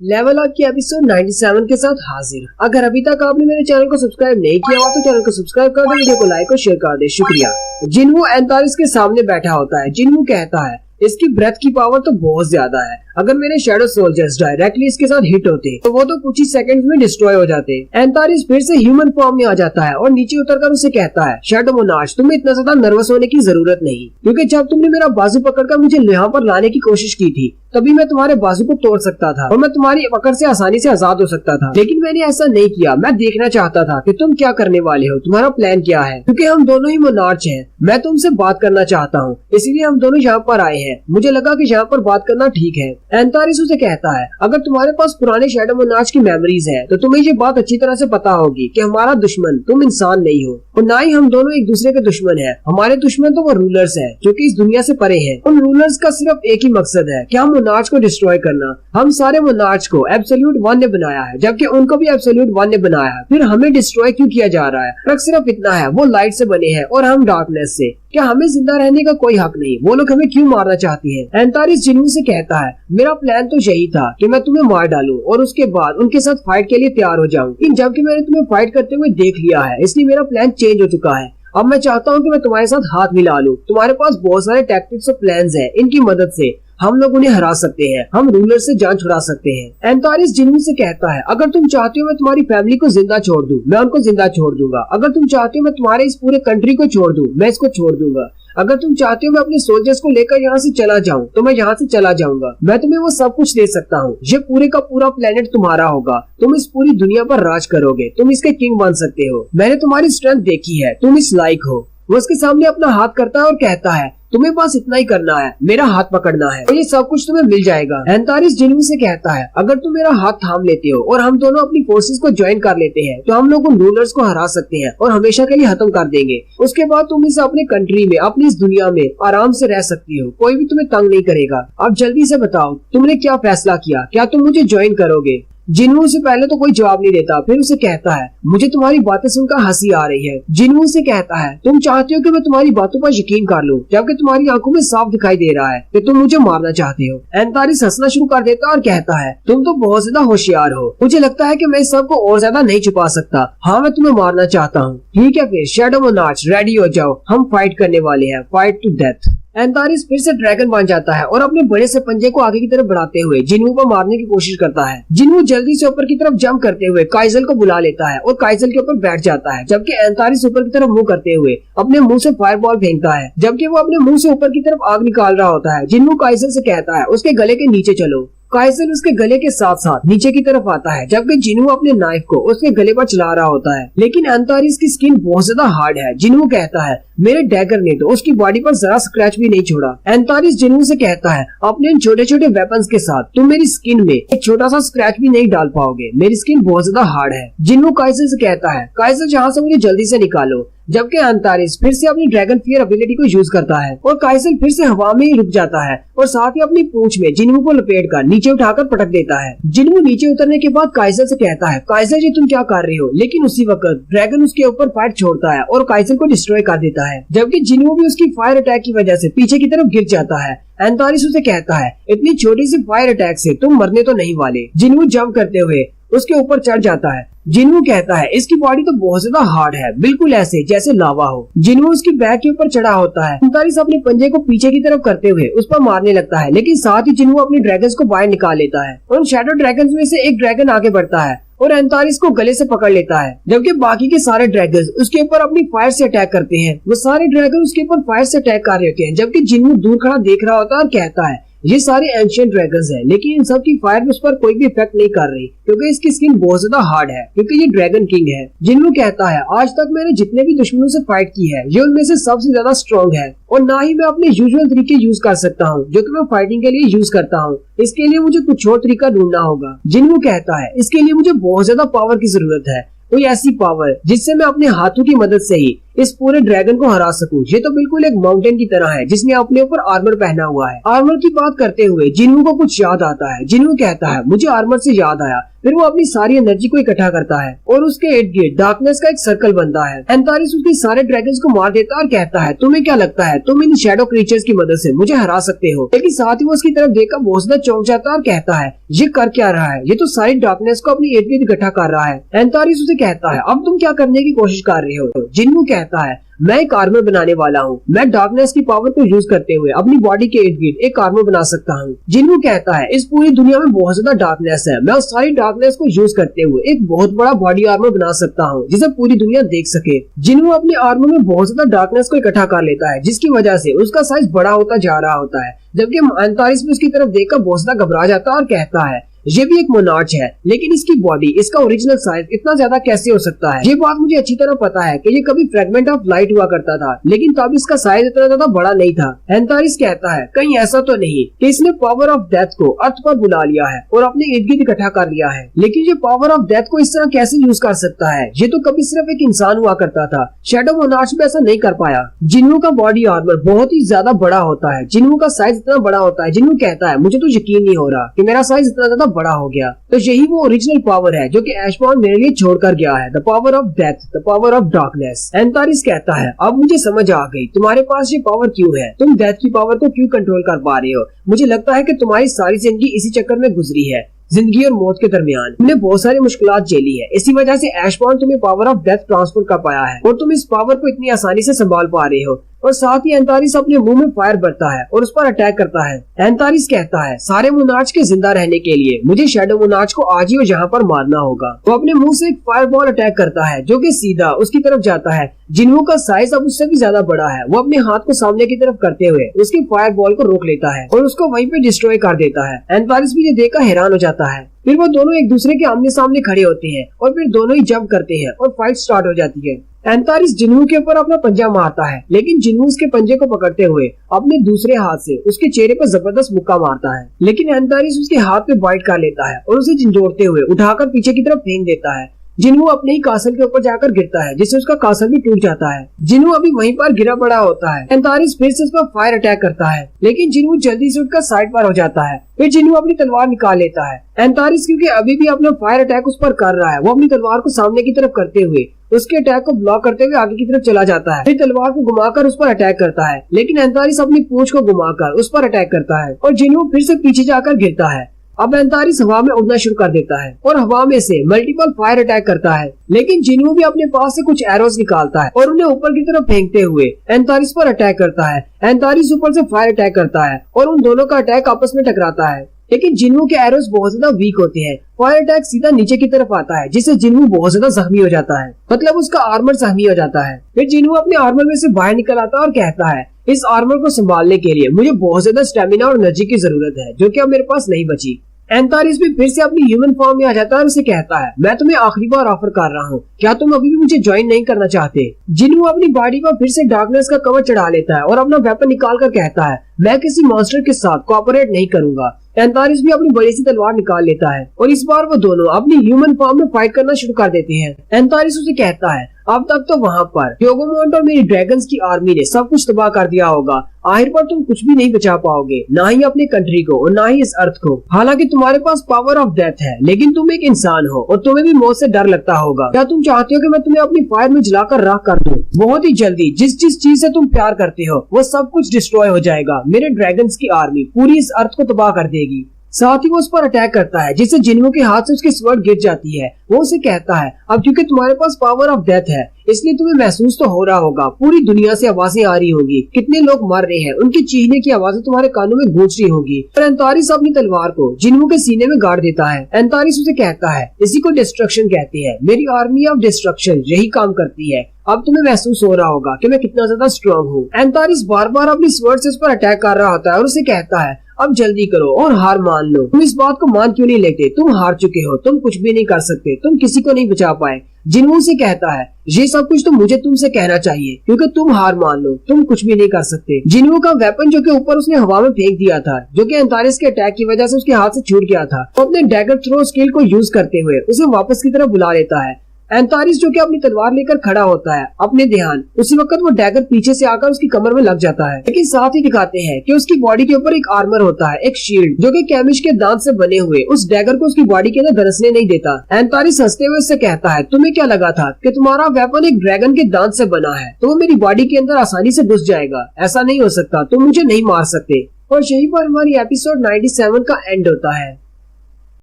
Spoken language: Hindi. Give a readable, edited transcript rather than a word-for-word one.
लेवल अप की एपिसोड 97 के साथ हाजिर। अगर अभी तक आपने मेरे चैनल को सब्सक्राइब नहीं किया हुआ तो चैनल को सब्सक्राइब कर दे, वीडियो को लाइक और शेयर कर दे, शुक्रिया। जिन्वू एंतारिस के सामने बैठा होता है। जिन्वू कहता है इसकी ब्रेथ की पावर तो बहुत ज्यादा है। अगर मेरे शैडो सोल्जर्स डायरेक्टली इसके साथ हिट होते तो वो तो कुछ ही सेकंड्स में डिस्ट्रॉय हो जाते। एंतारिस फिर से ह्यूमन फॉर्म में आ जाता है और नीचे उतरकर उसे कहता है, शैडो मोनार्च, तुम्हें इतना ज्यादा नर्वस होने की जरूरत नहीं, क्योंकि जब तुमने मेरा बाजू पकड़कर मुझे यहाँ पर लाने की कोशिश की थी तभी मैं तुम्हारे बाजू को तोड़ सकता था और मैं तुम्हारी पकड़ से आसानी से आजाद हो सकता था, लेकिन मैंने ऐसा नहीं किया। मैं देखना चाहता था कि तुम क्या करने वाले हो, तुम्हारा प्लान क्या है, क्योंकि हम दोनों ही मोनार्च हैं। मैं तुमसे बात करना चाहता हूँ, इसीलिए हम दोनों यहाँ पर आए हैं। मुझे लगा कि यहाँ पर बात करना ठीक है। एंतारिस उसे कहता है, अगर तुम्हारे पास पुराने शैडो मोनार्च की मेमोरीज है तो तुम्हें ये बात अच्छी तरह से पता होगी कि हमारा दुश्मन तुम इंसान नहीं हो और ना ही हम दोनों एक दूसरे के दुश्मन है। हमारे दुश्मन तो वो रूलर्स है जो कि इस दुनिया से परे हैं। उन रूलर्स का सिर्फ एक ही मकसद है कि हम मोनार्च को डिस्ट्रॉय करना। हम सारे मोनार्च को एब्सोल्यूट वन ने बनाया है, जबकि उनको भी एब्सोल्यूट वन ने बनाया है। फिर हमें डिस्ट्रॉय क्यों किया जा रहा है? फर्क सिर्फ इतना है, वो लाइट से बने हैं और हम डार्कनेस से। क्या हमें जिंदा रहने का कोई हक नहीं? वो लोग हमें क्यों मारना चाहती हैं? एंतारिस जिन्वू से कहता है, मेरा प्लान तो यही था कि मैं तुम्हें मार डालूं और उसके बाद उनके साथ फाइट के लिए तैयार हो जाऊं, लेकिन जबकि मैंने तुम्हें फाइट करते हुए देख लिया है, इसलिए मेरा प्लान चेंज हो चुका है। अब मैं चाहता हूँ कि मैं तुम्हारे साथ हाथ मिला लूं। तुम्हारे पास बहुत सारे टैक्टिक्स और प्लान्स हैं, इनकी मदद से हम लोग उन्हें हरा सकते हैं, हम रूलर से जान छुड़ा सकते हैं। एंतारिस जिन्वू से कहता है, अगर तुम चाहते हो मैं तुम्हारी फैमिली को जिंदा छोड़ दूं, मैं उनको जिंदा छोड़ दूंगा। अगर तुम चाहते हो मैं तुम्हारे इस पूरे कंट्री को छोड़ दूं, मैं इसको छोड़ दूंगा। अगर तुम चाहते हो मैं अपने सोल्जर्स को लेकर यहाँ से चला जाऊं तो मैं यहाँ से चला जाऊंगा। मैं तुम्हें वो सब कुछ दे सकता हूँ। ये पूरे का पूरा प्लेनेट तुम्हारा होगा। तुम इस पूरी दुनिया पर राज करोगे, तुम इसके किंग बन सकते हो। मैंने तुम्हारी स्ट्रेंथ देखी है, तुम इस लायक हो। वो उसके सामने अपना हाथ करता है और कहता है, तुम्हें बस इतना ही करना है, मेरा हाथ पकड़ना है और ये सब कुछ तुम्हें मिल जाएगा। एंतारिस जिन्वू से कहता है, अगर तुम मेरा हाथ थाम लेते हो और हम दोनों अपनी फोर्सेस को ज्वाइन कर लेते हैं तो हम लोग उन रूलर्स को हरा सकते हैं और हमेशा के लिए खत्म कर देंगे। उसके बाद तुम इस अपने कंट्री में, अपनी इस दुनिया में आराम से रह सकती हो, कोई भी तुम्हें तंग नहीं करेगा। अब जल्दी से बताओ तुमने क्या फैसला किया, क्या तुम मुझे ज्वाइन करोगे? जिन्वू से पहले तो कोई जवाब नहीं देता, फिर उसे कहता है, मुझे तुम्हारी बातें सुनकर हंसी आ रही है। जिन्वू से कहता है, तुम चाहते हो कि मैं तुम्हारी बातों पर यकीन कर लूं, जबकि तुम्हारी आंखों में साफ दिखाई दे रहा है कि तुम मुझे मारना चाहते हो। एंतारिस हंसना शुरू कर देता और कहता है, तुम तो बहुत ज्यादा होशियार हो। मुझे लगता है कि मैं इस सब को और ज्यादा नहीं छुपा सकता। हाँ, मैं तुम्हें मारना चाहता हूँ। ठीक है, फिर शैडो मोनार्च रेडी हो जाओ, हम फाइट करने वाले हैं, फाइट टू डेथ। एंतारिस फिर से ड्रैगन बन जाता है और अपने बड़े से पंजे को आगे की तरफ बढ़ाते हुए जिन्वू को मारने की कोशिश करता है। जिन्वू जल्दी से ऊपर की तरफ जंप करते हुए काइजल को बुला लेता है और काइजल के ऊपर बैठ जाता है, जबकि एंतारिस ऊपर की तरफ मुंह करते हुए अपने मुंह से फायरबॉल फेंकता है। जबकि वो अपने मुंह से ऊपर की तरफ आग निकाल रहा होता है, जिन्वू काइजल से कहता है, उसके गले के नीचे चलो। काइजल उसके गले के साथ साथ नीचे की तरफ आता है, जबकि जिन्वू अपने नाइफ को उसके गले पर चला रहा होता है। लेकिन एंतारिस की स्किन बहुत ज्यादा हार्ड है। जिन्वू कहता है, मेरे डैगर ने तो उसकी बॉडी पर जरा स्क्रैच भी नहीं छोड़ा। एंतारिस जिन्वू से कहता है, अपने इन छोटे छोटे वेपन्स के साथ तुम मेरी स्किन में एक छोटा सा स्क्रैच भी नहीं डाल पाओगे, मेरी स्किन बहुत ज्यादा हार्ड है। जिन्वू काइजल से कहता है, काइजल यहाँ से मुझे जल्दी से निकालो। जबकि एंतारिस फिर से अपनी ड्रैगन फियर एबिलिटी को यूज करता है और काइजल फिर से हवा में ही रुक जाता है और साथ ही अपनी पूंछ में जिन्वू को लपेटकर नीचे उठाकर पटक देता है। जिन्वू नीचे उतरने के बाद काइजल से कहता है, काइजल जी तुम क्या कर रहे हो? लेकिन उसी वक्त ड्रैगन उसके ऊपर फायर छोड़ता है और काइजल को डिस्ट्रॉय कर देता है, जबकि जिन्वू भी उसकी फायर अटैक की वजह से पीछे की तरफ गिर जाता है। एंतारिस उसे कहता है, इतनी छोटी सी फायर अटैक से तुम मरने तो नहीं वाले। जिन्वू जंप करते हुए उसके ऊपर चढ़ जाता है। जिन्वू कहता है, इसकी बॉडी तो बहुत ज्यादा हार्ड है, बिल्कुल ऐसे जैसे लावा हो। जिन्वू उसकी बैक के ऊपर चढ़ा होता है। एंतारिस अपने पंजे को पीछे की तरफ करते हुए उस पर मारने लगता है, लेकिन साथ ही जिन्वू अपने ड्रैगन्स को बाहर निकाल लेता है और उन शैडो ड्रैगन्स में से एक ड्रैगन आगे बढ़ता है और एंतारिस को गले से पकड़ लेता है, जबकि बाकी के सारे ड्रैगन्स उसके ऊपर अपनी फायर से अटैक करते हैं। वो सारे ड्रैगन उसके ऊपर फायर से अटैक कर रहे होते हैं, जबकि जिन्वू दूर खड़ा देख रहा होता है और कहता है, ये सारे एंशिएंट ड्रैगन्स हैं, लेकिन इन सब की फायर उस पर कोई भी इफेक्ट नहीं कर रही, क्योंकि इसकी स्किन बहुत ज्यादा हार्ड है, क्योंकि ये ड्रैगन किंग है। जिन्वू कहता है, आज तक मैंने जितने भी दुश्मनों से फाइट की है, ये उनमें से सबसे ज्यादा स्ट्रॉन्ग है और ना ही मैं अपने यूजुअल तरीके यूज कर सकता हूँ जो कि मैं फाइटिंग के लिए यूज करता हूँ। इसके लिए मुझे कुछ और तरीका ढूंढना होगा। जिन्वू कहता है, इसके लिए मुझे बहुत ज्यादा पावर की जरूरत है, कोई ऐसी पावर जिससे मैं अपने हाथों की मदद से ही इस पूरे ड्रैगन को हरा सकूं। ये तो बिल्कुल एक माउंटेन की तरह है जिसने अपने ऊपर आर्मर पहना हुआ है। आर्मर की बात करते हुए जिन्हू को कुछ याद आता है। जिन्हू कहता है मुझे आर्मर से याद आया। फिर वो अपनी सारी एनर्जी को इकट्ठा करता है और उसके इर्द गिर्द डार्कनेस का एक सर्कल बनता है। एंथारिस उसके सारे ड्रैगन्स को मार देता है और कहता है तुम्हें क्या लगता है तुम इन शैडो क्रीचर्स की मदद से मुझे हरा सकते हो। लेकिन साथ ही वो उसकी तरफ देखकर बहुत ज्यादा चौंक जाता है और कहता है ये कर क्या रहा है, ये तो सारी डार्कनेस को अपनी इर्द गिर्द इकट्ठा कर रहा है। एंथारिस उसे कहता है अब तुम क्या करने की कोशिश कर रहे हो। जिन्हू कहता है मैं एक आर्मर बनाने वाला हूँ। मैं डार्कनेस की पावर को यूज करते हुए अपनी बॉडी के इर्द गिर्द एक आर्मर बना सकता हूँ। जिन्हू कहता है इस पूरी दुनिया में बहुत ज्यादा डार्कनेस है, मैं उस सारी डार्कनेस को यूज करते हुए एक बहुत बड़ा बॉडी आर्मर बना सकता हूँ जिसे पूरी दुनिया देख सके। जिन्हू अपने आर्मर में बहुत ज्यादा डार्कनेस को इकट्ठा कर लेता है जिसकी वजह से उसका साइज बड़ा होता जा रहा होता है। जबकि एंथारिस भी उसकी तरफ देखकर बहुत ज्यादा घबरा जाता है और कहता है ये भी एक मोनार्च है लेकिन इसकी बॉडी, इसका ओरिजिनल साइज इतना ज्यादा कैसे हो सकता है। ये बात मुझे अच्छी तरह पता है कि ये कभी फ्रेगमेंट ऑफ लाइट हुआ करता था लेकिन तब इसका साइज इतना ज्यादा बड़ा नहीं था। एंथारिस कहता है कहीं ऐसा तो नहीं कि इसने पावर ऑफ डेथ को अर्थ पर बुला लिया है और अपने इर्द गिर्द इकट्ठा कर लिया है। लेकिन ये पावर ऑफ डेथ को इस तरह कैसे यूज कर सकता है, ये तो कभी सिर्फ एक इंसान हुआ करता था। शैडो मोनार्च में ऐसा नहीं कर पाया। जिन्हू का बॉडी आर्मर बहुत ही ज्यादा बड़ा होता है। जिन्हू का साइज इतना बड़ा होता है। जिन्हू कहता है मुझे तो यकीन नहीं हो रहा कि मेरा साइज इतना ज्यादा बड़ा हो गया। तो यही वो ओरिजिनल पावर है जो कि ऐशबॉर्न मेरे लिए छोड़कर गया है, the power of death, the power of darkness. एंथारिस कहता है अब मुझे समझ आ गई तुम्हारे पास ये पावर क्यों है, तुम डेथ की पावर को क्यों कंट्रोल कर पा रहे हो। मुझे लगता है कि तुम्हारी सारी जिंदगी इसी चक्कर में गुजरी है। जिंदगी और मौत के दरमियान तुमने बहुत सारी मुश्किलात झेली है, इसी वजह से ऐशबॉर्न तुम्हें पावर ऑफ डेथ ट्रांसफर कर पाया है और तुम इस पावर को इतनी आसानी से संभाल पा रहे हो। और साथ ही एंथारिस अपने मुंह में फायर भरता है और उस पर अटैक करता है। एंथारिस कहता है सारे मोनार्च के जिंदा रहने के लिए मुझे शैडो मोनार्च को आज ही और यहाँ पर मारना होगा। वो अपने मुंह से एक फायर बॉल अटैक करता है जो कि सीधा उसकी तरफ जाता है। जिन्हू का साइज अब उससे भी ज्यादा बड़ा है। वो अपने हाथ को सामने की तरफ करते हुए उसकी फायर बॉल को रोक लेता है और उसको वहीं पे डिस्ट्रॉय कर देता है। एंथारिस भी ये देखकर हैरान हो जाता है। फिर वो दोनों एक दूसरे के आमने सामने खड़े होते हैं और फिर दोनों ही जंप करते हैं और फाइट स्टार्ट हो जाती है। एंथारिस जिन्हू के ऊपर अपना पंजा मारता है लेकिन जिन्हू उसके पंजे को पकड़ते हुए अपने दूसरे हाथ से उसके चेहरे पर जबरदस्त मुक्का मारता है। लेकिन एंथारिस उसके हाथ पे बाइट कर लेता है और उसे झंझोड़ते हुए उठाकर पीछे की तरफ फेंक देता है। जिन्हू अपने ही कासल के ऊपर जाकर गिरता है जिससे उसका कासल भी टूट जाता है। जिन्हू अभी वहीं पर गिरा पड़ा होता है। एंथारिस फिर से उस पर फायर अटैक करता है लेकिन जिन्हू जल्दी से उठकर साइड पर हो जाता है। फिर जिन्हू अपनी तलवार निकाल लेता है। एंथारिस क्योंकि अभी भी अपना फायर अटैक उस पर कर रहा है, वो अपनी तलवार को सामने की तरफ करते हुए उसके अटैक को ब्लॉक करते हुए आगे की तरफ चला जाता है। फिर तलवार को घुमाकर उस पर अटैक करता है लेकिन एंथारिस अपनी पूंछ को घुमाकर उस पर अटैक करता है और जिन्हू फिर से पीछे जाकर गिरता है। अब एंथारिस हवा में उड़ना शुरू कर देता है और हवा में से मल्टीपल फायर अटैक करता है। लेकिन जिन्हू भी अपने पास से कुछ एरोस निकालता है और उन्हें ऊपर की तरफ फेंकते हुए एंथारिस पर अटैक करता है। एंथारिस ऊपर से फायर अटैक करता है और उन दोनों का अटैक आपस में टकराता है। लेकिन जिन्हू के एरोस बहुत ज्यादा वीक होते हैं। फायर अटैक सीधा नीचे की तरफ आता है जिससे जिन्हू बहुत ज्यादा जख्मी हो जाता है, मतलब उसका आर्मर जख्मी हो जाता है। फिर जिन्हू अपने आर्मर में से बाहर निकल आता है और कहता है इस आर्मर को संभालने के लिए मुझे बहुत ज्यादा स्टेमिना और एनर्जी की जरूरत है जो कि अब मेरे पास नहीं बची। एंथारिस भी फिर से अपनी ह्यूमन फॉर्म में आ जाता है और उसे कहता है मैं तुम्हें आखिरी बार ऑफर कर रहा हूँ, क्या तुम अभी भी मुझे ज्वाइन नहीं करना चाहते। जिन्हू अपनी बॉडी पर फिर से डार्कनेस का कवर चढ़ा लेता है और अपना वेपन निकाल कर कहता है मैं किसी मॉन्स्टर के साथ कोऑपरेट नहीं करूंगा। एंथारिस भी अपनी बड़ी सी तलवार निकाल लेता है और इस बार वो दोनों अपनी ह्यूमन फॉर्म में फाइट करना शुरू कर देते हैं। एंथारिस उसे कहता है अब तक तो वहाँ पर ह्यूगोमोंट और मेरी ड्रैगन्स की आर्मी ने सब कुछ तबाह कर दिया होगा, आखिर पर तुम कुछ भी नहीं बचा पाओगे, ना ही अपने कंट्री को और ना ही इस अर्थ को। हालांकि तुम्हारे पास पावर ऑफ डेथ है लेकिन तुम एक इंसान हो और तुम्हें भी मौत से डर लगता होगा। क्या तुम चाहते हो कि मैं तुम्हें अपनी फायर में जलाकर राख कर दूं? बहुत ही जल्दी जिस जिस चीज से तुम प्यार करते हो वो सब कुछ डिस्ट्रॉय हो जाएगा। मेरे ड्रैगन्स की आर्मी पूरी इस अर्थ को तबाह कर देगी। साथ ही वो उस पर अटैक करता है जिससे जिन्हू के हाथ से उसकी स्वर्ड गिर जाती है। वो उसे कहता है अब क्योंकि तुम्हारे पास पावर ऑफ डेथ है इसलिए तुम्हें महसूस तो हो रहा होगा, पूरी दुनिया से आवाजें आ रही होंगी, कितने लोग मर रहे हैं, उनकी चीखने की आवाजें तुम्हारे कानों में गूंज रही होगी। और एंथारिस अपनी तलवार को जिन्हू के सीने में गाड़ देता है। एंथारिस उसे कहता है इसी को डिस्ट्रक्शन कहते हैं, मेरी आर्मी ऑफ डिस्ट्रक्शन यही काम करती है। अब तुम्हें महसूस हो रहा होगा कि मैं कितना ज्यादा स्ट्रॉन्ग हूँ। एंथारिस बार बार अपनी स्वर्ड से उस पर अटैक कर रहा होता है और उसे कहता है अब जल्दी करो और हार मान लो। तुम इस बात को मान क्यों नहीं लेते? तुम हार चुके हो, तुम कुछ भी नहीं कर सकते, तुम किसी को नहीं बचा पाए। जिन्हू से कहता है ये सब कुछ तो मुझे तुमसे कहना चाहिए क्योंकि तुम हार मान लो, तुम कुछ भी नहीं कर सकते। जिन्हू का वेपन जो कि ऊपर उसने हवा में फेंक दिया था, जो कि एंथारिस के अटैक की वजह से उसके हाथ से छूट गया था, वो अपने डैगर थ्रो स्किल को यूज करते हुए उसे वापस की तरफ बुला लेता है। एंतारिस जो कि अपनी तलवार लेकर खड़ा होता है अपने ध्यान, उसी वक्त वो डैगर पीछे से आकर उसकी कमर में लग जाता है, लेकिन साथ ही दिखाते हैं कि उसकी बॉडी के ऊपर एक आर्मर होता है, एक शील्ड जो कि कैमिश के दांत से बने हुए उस डैगर को उसकी बॉडी के अंदर धंसने नहीं देता। एंतारिस हंसते हुए उससे कहता है, तुम्हें क्या लगा था कि तुम्हारा वेपन एक ड्रैगन के दांत से बना है तो वो मेरी बॉडी के अंदर आसानी से घुस जाएगा, ऐसा नहीं हो सकता, तुम मुझे नहीं मार सकते। और यहीं पर हमारी एपिसोड 97 का एंड होता है।